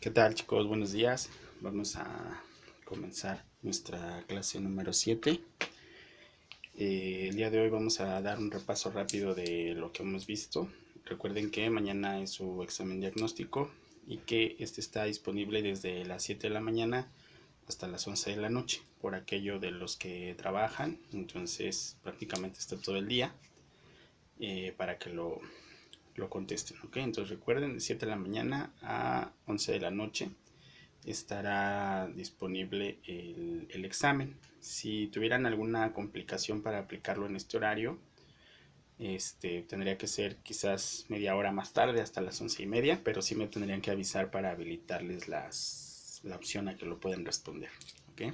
¿Qué tal, chicos? Buenos días. Vamos a comenzar nuestra clase número 7. El día de hoy vamos a dar un repaso rápido de lo que hemos visto. Recuerden que mañana es su examen diagnóstico y que este está disponible desde las 7 de la mañana hasta las 11 de la noche, por aquello de los que trabajan. Entonces prácticamente está todo el día para que lo contesten, ¿ok? Entonces recuerden, de 7 de la mañana a 11 de la noche estará disponible el examen. Si tuvieran alguna complicación para aplicarlo en este horario, tendría que ser quizás media hora más tarde, hasta las 11:30, pero sí me tendrían que avisar para habilitarles la opción a que lo pueden responder. ¿Okay?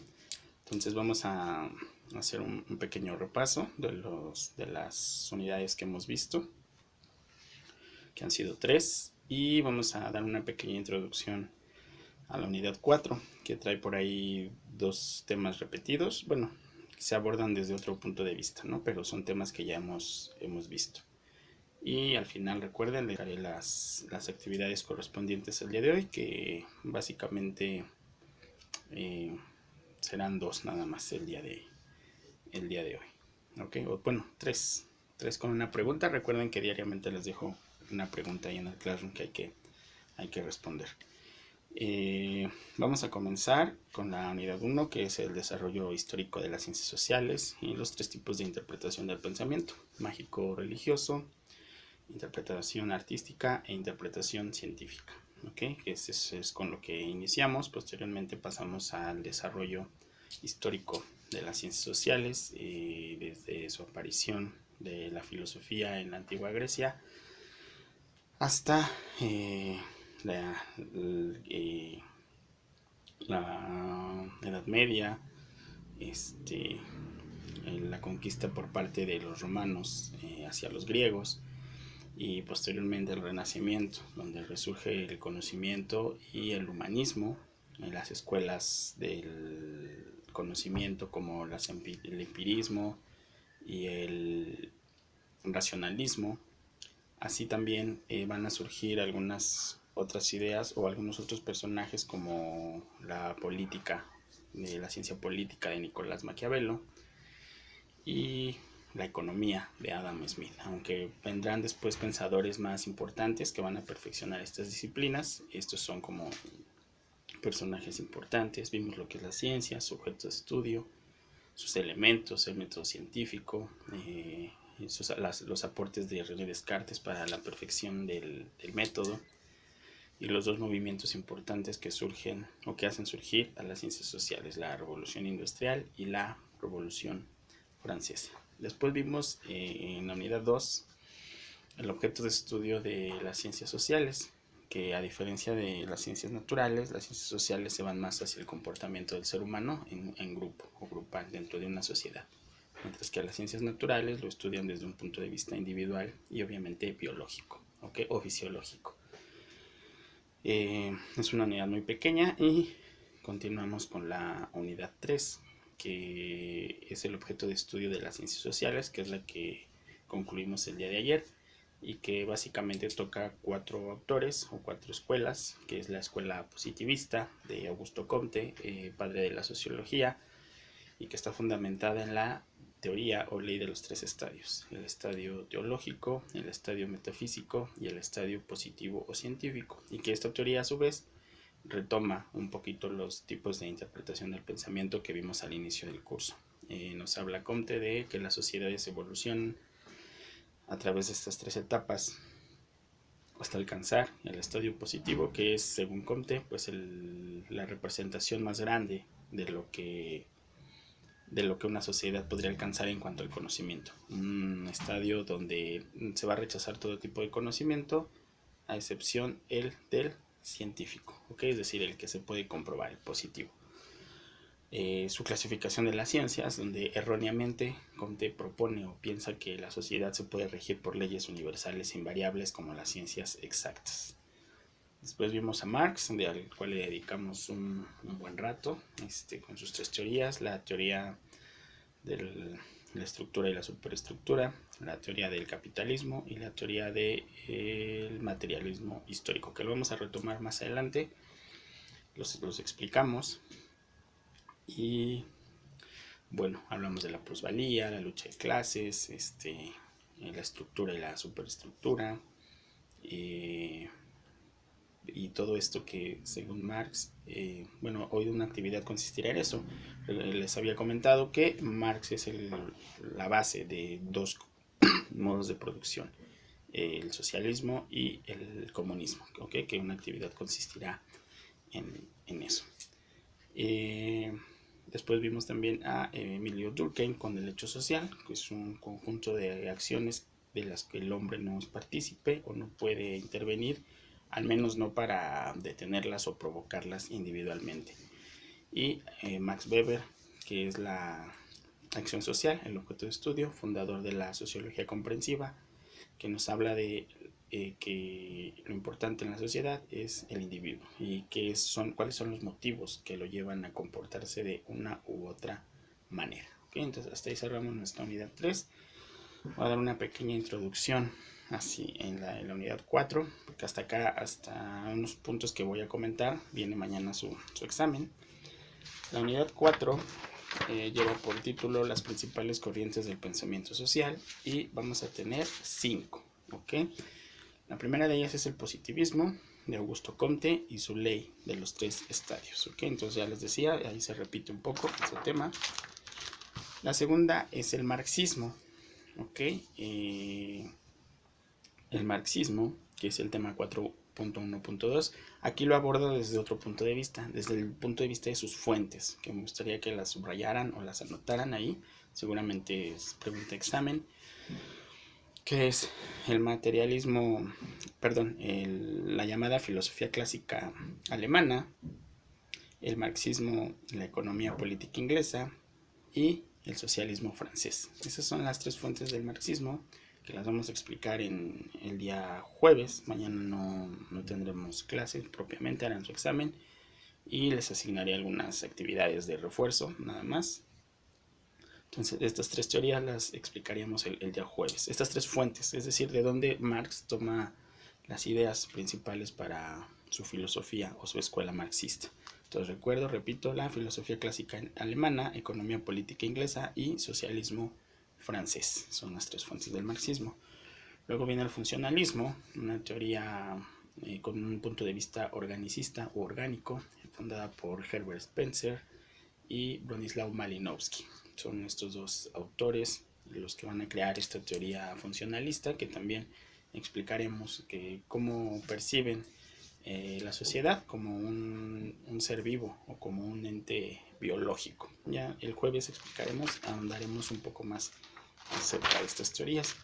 Entonces vamos a hacer un pequeño repaso de las unidades que hemos visto, que han sido 3, y vamos a dar una pequeña introducción a la unidad 4, que trae por ahí dos temas repetidos. Bueno, se abordan desde otro punto de vista, ¿no? Pero son temas que ya hemos visto. Y al final, recuerden, les daré las actividades correspondientes al día de hoy, que básicamente eh, serán dos nada más el día de hoy. ¿Ok? O, bueno, tres con una pregunta. Recuerden que diariamente les dejo una pregunta ahí en el Classroom que hay que responder. Vamos a comenzar con la unidad 1, que es el desarrollo histórico de las ciencias sociales y los tres tipos de interpretación del pensamiento: mágico-religioso, interpretación artística e interpretación científica. ¿Okay? Eso es con lo que iniciamos. Posteriormente pasamos al desarrollo histórico de las ciencias sociales, desde su aparición de la filosofía en la antigua Grecia hasta la, eh, la Edad Media, la conquista por parte de los romanos hacia los griegos, y posteriormente el Renacimiento, donde resurge el conocimiento y el humanismo en las escuelas del conocimiento, como el empirismo y el racionalismo. Así también van a surgir algunas otras ideas o algunos otros personajes, como la política, de la ciencia política de Nicolás Maquiavelo, y la economía de Adam Smith, aunque vendrán después pensadores más importantes que van a perfeccionar estas disciplinas. Estos son como personajes importantes. Vimos lo que es la ciencia, su objeto de estudio, sus elementos, el método científico, los aportes de René Descartes para la perfección del método, y los dos movimientos importantes que surgen o que hacen surgir a las ciencias sociales: la revolución industrial y la revolución francesa. Después vimos en la unidad 2 el objeto de estudio de las ciencias sociales, que a diferencia de las ciencias naturales, las ciencias sociales se van más hacia el comportamiento del ser humano en grupo o grupal dentro de una sociedad, mientras que las ciencias naturales lo estudian desde un punto de vista individual y obviamente biológico, ¿okay? O fisiológico. Es una unidad muy pequeña y continuamos con la unidad 3, que es el objeto de estudio de las ciencias sociales, que es la que concluimos el día de ayer, y que básicamente toca 4 autores o 4 escuelas, que es la escuela positivista de Augusto Comte, padre de la sociología, y que está fundamentada en la teoría o ley de los 3 estadios: el estadio teológico, el estadio metafísico y el estadio positivo o científico, y que esta teoría a su vez retoma un poquito los tipos de interpretación del pensamiento que vimos al inicio del curso. Nos habla Comte de que las sociedades evolucionan a través de estas 3 etapas hasta alcanzar el estadio positivo, que es, según Comte, pues la representación más grande de lo que una sociedad podría alcanzar en cuanto al conocimiento. Un estadio donde se va a rechazar todo tipo de conocimiento, a excepción el del científico, ¿okay? Es decir, el que se puede comprobar, el positivo. Su clasificación de las ciencias, donde erróneamente Comte propone o piensa que la sociedad se puede regir por leyes universales e invariables, como las ciencias exactas. Después vimos a Marx, al cual le dedicamos un buen rato, con sus 3 teorías: la teoría de la estructura y la superestructura, la teoría del capitalismo y la teoría del materialismo histórico, que lo vamos a retomar más adelante. los explicamos. Y bueno, hablamos de la plusvalía, la lucha de clases, la estructura y la superestructura, y todo esto que según Marx, bueno, hoy una actividad consistirá en eso. Les había comentado que Marx es la base de dos modos de producción, el socialismo y el comunismo, ¿okay? Que una actividad consistirá en eso. Después vimos también a Emilio Durkheim con el hecho social, que es un conjunto de acciones de las que el hombre no es partícipe o no puede intervenir, al menos no para detenerlas o provocarlas individualmente. Y Max Weber, que es la acción social, el objeto de estudio, fundador de la sociología comprensiva, que nos habla de que lo importante en la sociedad es el individuo y cuáles son los motivos que lo llevan a comportarse de una u otra manera. ¿Okay? Entonces hasta ahí cerramos nuestra unidad 3. Voy a dar una pequeña introducción así en la unidad 4, porque hasta acá, hasta unos puntos que voy a comentar, viene mañana su examen. La unidad 4 lleva por título las principales corrientes del pensamiento social y vamos a tener 5. ¿Okay? La primera de ellas es el positivismo de Augusto Comte y su ley de los 3 estadios. ¿Okay? Entonces ya les decía, ahí se repite un poco ese tema. La segunda es el marxismo. ¿Okay? El marxismo, que es el tema 4.1.2, aquí lo abordo desde otro punto de vista, desde el punto de vista de sus fuentes, que me gustaría que las subrayaran o las anotaran ahí, seguramente es pregunta de examen, que es el materialismo, la llamada filosofía clásica alemana, el marxismo, la economía política inglesa y el socialismo francés. Esas son las 3 fuentes del marxismo, que las vamos a explicar en el día jueves. Mañana no tendremos clases propiamente, harán su examen y les asignaré algunas actividades de refuerzo, nada más. Entonces, estas 3 teorías las explicaríamos el día jueves. Estas 3 fuentes, es decir, de dónde Marx toma las ideas principales para su filosofía o su escuela marxista. Entonces, repito, la filosofía clásica alemana, economía política inglesa y socialismo francés. Son las 3 fuentes del marxismo. Luego viene el funcionalismo, una teoría con un punto de vista organicista o orgánico, fundada por Herbert Spencer y Bronislaw Malinowski. Son estos 2 autores los que van a crear esta teoría funcionalista, que también explicaremos cómo perciben la sociedad como un ser vivo o como un ente biológico. Ya el jueves ahondaremos un poco más acerca de estas teorías.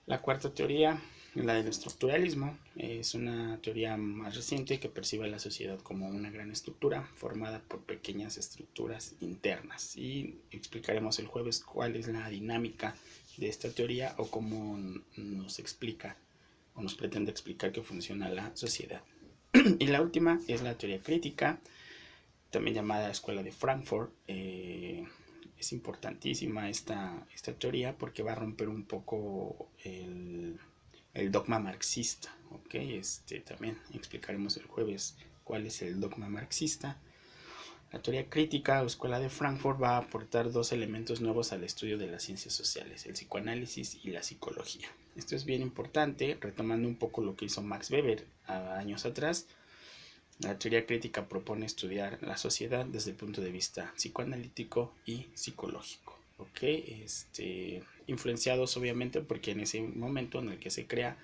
La cuarta teoría, la del estructuralismo, es una teoría más reciente que percibe a la sociedad como una gran estructura formada por pequeñas estructuras internas, y explicaremos el jueves cuál es la dinámica de esta teoría o cómo nos explica o nos pretende explicar que funciona la sociedad. Y la última es la teoría crítica, también llamada Escuela de Frankfurt. Es importantísima esta teoría porque va a romper un poco el dogma marxista. ¿Okay? También explicaremos el jueves cuál es el dogma marxista. La teoría crítica o Escuela de Frankfurt va a aportar 2 elementos nuevos al estudio de las ciencias sociales, el psicoanálisis y la psicología. Esto es bien importante, retomando un poco lo que hizo Max Weber años atrás. La teoría crítica propone estudiar la sociedad desde el punto de vista psicoanalítico y psicológico. ¿Okay? Influenciados obviamente porque en ese momento en el que se crea,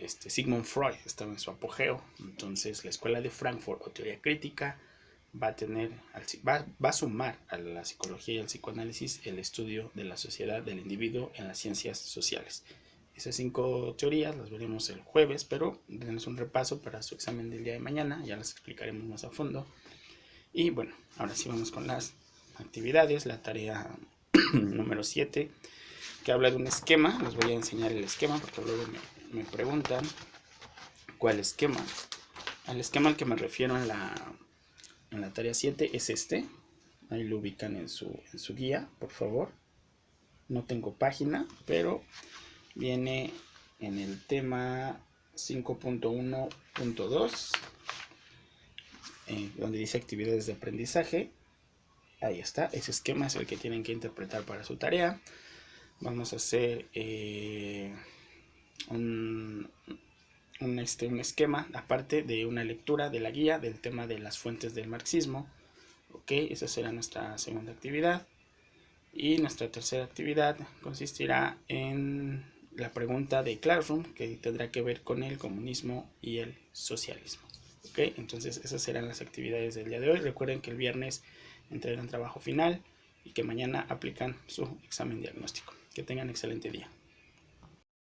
Sigmund Freud estaba en su apogeo. Entonces la escuela de Frankfurt o teoría crítica va a sumar a la psicología y al psicoanálisis el estudio de la sociedad, del individuo en las ciencias sociales. Esas 5 teorías las veremos el jueves, pero denos un repaso para su examen del día de mañana, ya las explicaremos más a fondo. Y bueno, ahora sí vamos con las actividades. La tarea número 7, que habla de un esquema. Les voy a enseñar el esquema porque luego me preguntan cuál esquema. El esquema al que me refiero en la tarea 7 es este. Ahí lo ubican en su guía, por favor. No tengo página, pero viene en el tema 5.1.2 donde dice actividades de aprendizaje. Ahí está, ese esquema es el que tienen que interpretar para su tarea. Vamos a hacer un esquema aparte de una lectura de la guía del tema de las fuentes del marxismo. Ok, esa será nuestra segunda actividad. Y nuestra tercera actividad consistirá en la pregunta de Classroom, que tendrá que ver con el comunismo y el socialismo. Ok, entonces esas serán las actividades del día de hoy. Recuerden que el viernes entregan trabajo final y que mañana aplican su examen diagnóstico. Que tengan excelente día.